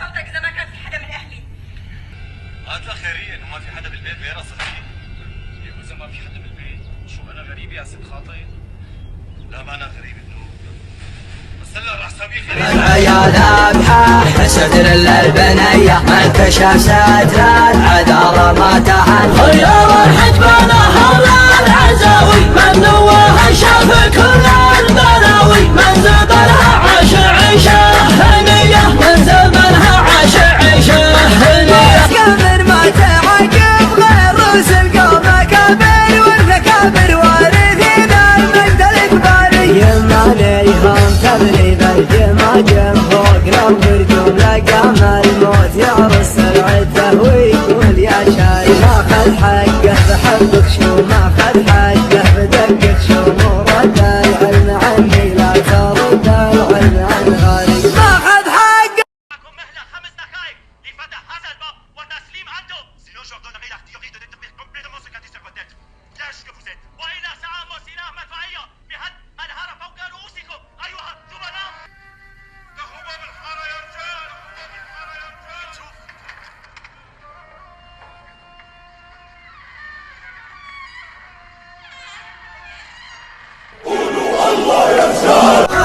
صوتك اذا ما كان في حدا من اهلي. قالت خيرية انه ما في حدا بالبيت غير صدقي. اذا ما في حدا بالبيت شو انا غريب يا ست خاطر؟ لا ما انا غريب انه بس هلا راح اسوي خير. العيال ابحى صدر البنيه ما انكشف سترات عذاره ما تحل خيار الحجبانه هلا العزاوي من نواها شاف كل البلاوي من زبنها عاش عيشه هنيه من زبنها عاش عيشه هنيه قبل ما تعقب غير رسل قوم كبر والمكابر وارثين المجد الاكباري يما عليهم تبري بالجماجم فوق رب الجمله قام الموت يعرس العده ويقول يا شاي ماخذ حقه بحبك شو ماخذ حقه بدقك شو مرد العلم عني لا ترد العلم عن غيري ماخذ حقه. معكم مهله 5 دقائق لفتح هذا الباب وتسليم عنده. Sinon je ordonnerai l'artillerie de détruire complètement ce quartier sympathique. Lâche que vous êtes. وإلى سآمر سلاح مدفعية بهد أنهار فوق رؤوسكم أيها الزملاء. دخلوا باب الحارة يا رجال. باب الحارة يا رجال. شوف.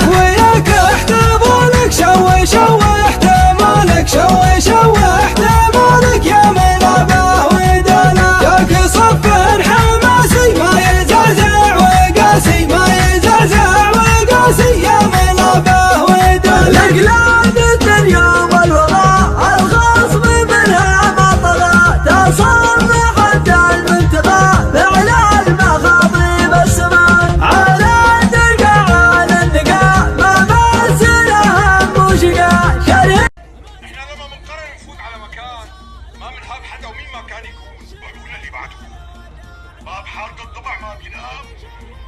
وياك احتمالك شوي شوي احتمالك شوي شوي احتمالك يا منابه ودنا ياك صف حماسي ما يزعزع وقاسي ما يزعزع وقاسي يا منابه ودنا الاقلاد الدنيا والوغى الخصم منها ما طغى تصرح حتى المنتقى فعلى المخاضب السماء على احنا لما بنقرر نفوت على مكان ما بنهاب حدا ومين ما كان يكون وعقولنا اللي بعده. باب حارة الضبع ما بينام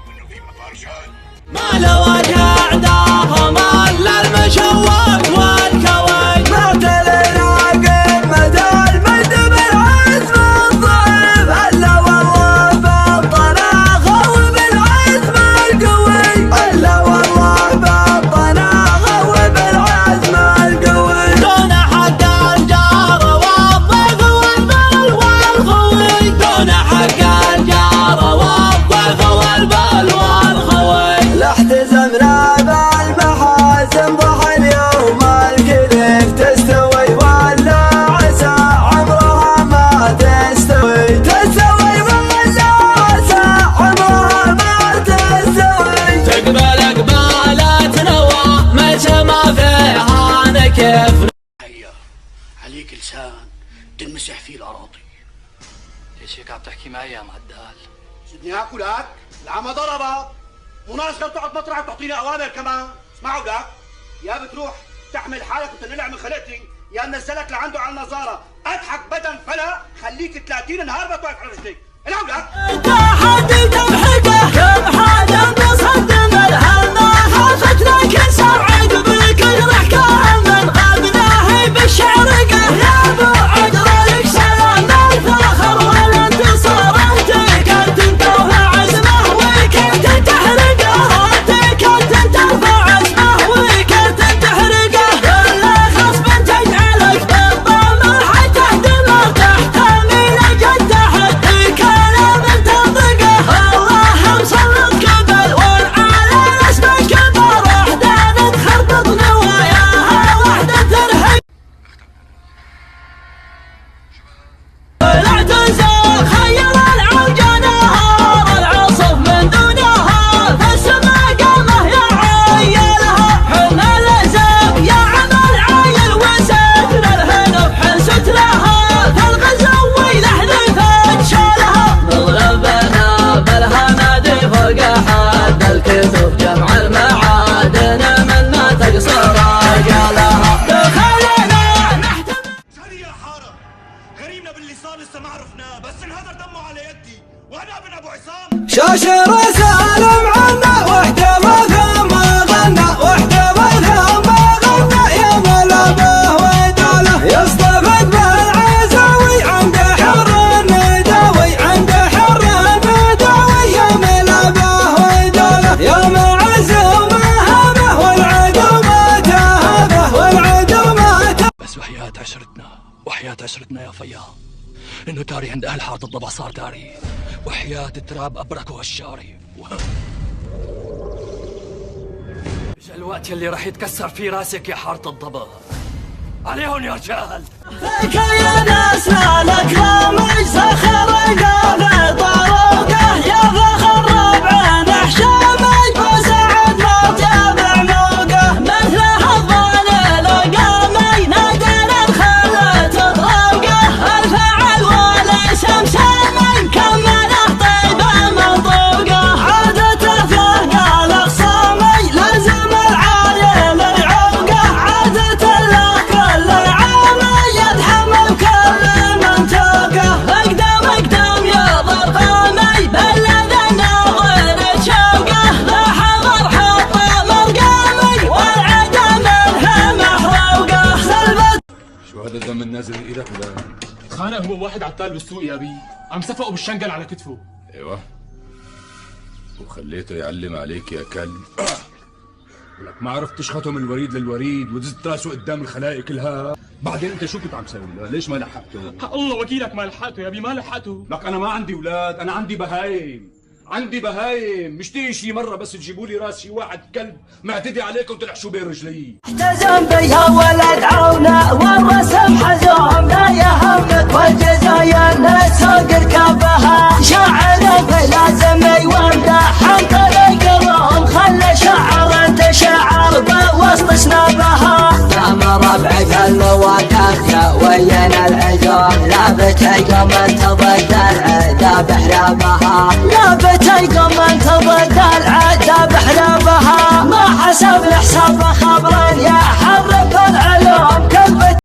انه في مفارشات. ما لو اعداهم الا المشوق والكويت معتلنا قمة المجد بالعزم الضعيف الا والله بالطناخ وبالعزم القوي الا والله بالطناخ وبالعزم القوي دون حق الجار والضيف والبل والخوي دون حق الجار والضيف والبل والخوي احتزمنا بالمحاسن ضحى اليوم الكلف تستوي ولا عسى عمرها ما تستوي تستوي ولا عسى عمرها ما تستوي تقبل اقبالات نوى متى ما فيها نكف هيا عليك لسان تنمسح فيه الاراضي. ليش هيك عم تحكي معي يا معدال؟ سيبني اكلك العمى ضربك مناسبة تقعد مطرح وتعطيني اوامر كمان. اسمعوا لك يا بتروح تحمل حالك وتنقلع من خلقتي يا منزلك لعنده على النظاره اضحك بدل فلا خليك 30 نهار بتوقف على رجليك. العب لك انت حد تمحقه كم حدا بصدم الهم خافت لكن سعد بالكل حكاها من غابناه بالشعرقه يا بعد رايك سلام الفخر والانتصار انت كنت ترفع عزمه وكنت تحرقه انت كنت ترفع عزمه وكنت تحرقه كل خصب تجعلك بالضمر حتى دمر تحتمل جد تحدي كلام تنطقه الله مسلط قبل والعالم اسمك كبر وحده تخربط نواياها وحده ترهق الاعتزال خير العوجة نهار العصف من دونها فالسما قامه يا عيالها حن الزب يا عمل عايل وستر الهنف حن سترها فالغزوي لحذفت شالها نضربنا بالهنادي فوق حد الكتب جمع المعادن من ما تقصر رجالها دخلنا نحتمل سري يا حارة غريبنا باللسان لسه ما عرفناه بس انهدر دمه على يدي وانا ابن ابو عصام. شاش رسالم عنا وحده ما ثم غنى وحده ما ثم غنى يا ملابه وداله يصطفد بالعزاوي عند حر النداوي عند حر النداوي يا ملابه وداله يا معزومه هبه والعدو ما تهبه والعدو ما تهبه. بس وحياة انتهت عشرتنا يا فيا. انه داري عند اهل حارة الضبع صار داري، وحياة التراب ابركوا هالشاري. اجا الوقت يلي رح يتكسر فيه راسك يا حارة الضبع. عليهم يا رجال. فيك يا ناس مالك رامي سخر قابل طروقه يا فخر ربع نحشامي وسعد موت يابع موقه مثله الظالل قامي نادر الخلة طروقه الفعل والاسم سامي كمله طيبه منطوقه عادته فهقه الاخصامي لازم العايل العوقه عادته له كل عامي يتحمل كل منطوقه اقدام يا ضرقامي بلد الناظر تشوقه لا حضر حطه مرقامي والعدا منها محروقه سلبت. شو هذا الدم النازل من ايدك ولا؟ خانق هو واحد عطال بالسوق يا بي، عم سفقه بالشنقل على كتفه. ايوه وخليته يعلم عليك يا كلب. ولك ما عرفت تشخطه من الوريد للوريد ودزت راسه قدام الخلايق كلها. بعدين انت شو كنت عم تسوي له؟ ليش ما لحقته؟ حق الله وكيلك ما لحقته يا بي، ما لحقته. لك انا ما عندي اولاد، انا عندي بهايم. عندي بهايم، مش تيجي شي مره بس تجيبوا لي راس شي واحد كلب معتدي عليكم وتلحشوا بين رجلي. احتزم بيها ولد عونه والرسم حزومنا يهمك والجزايا نسوق ركابها شاعر بلازم يومدح عن طريق الروم خلى شعر انت شعر بوسط سنابها قام ربعك المواقف يا وين العجوم لابت يقوم انت ضد العذاب حلابها لابت يقوم انت ضد العذاب حلابها ما حسب الحساب خبر يا حرف العذاب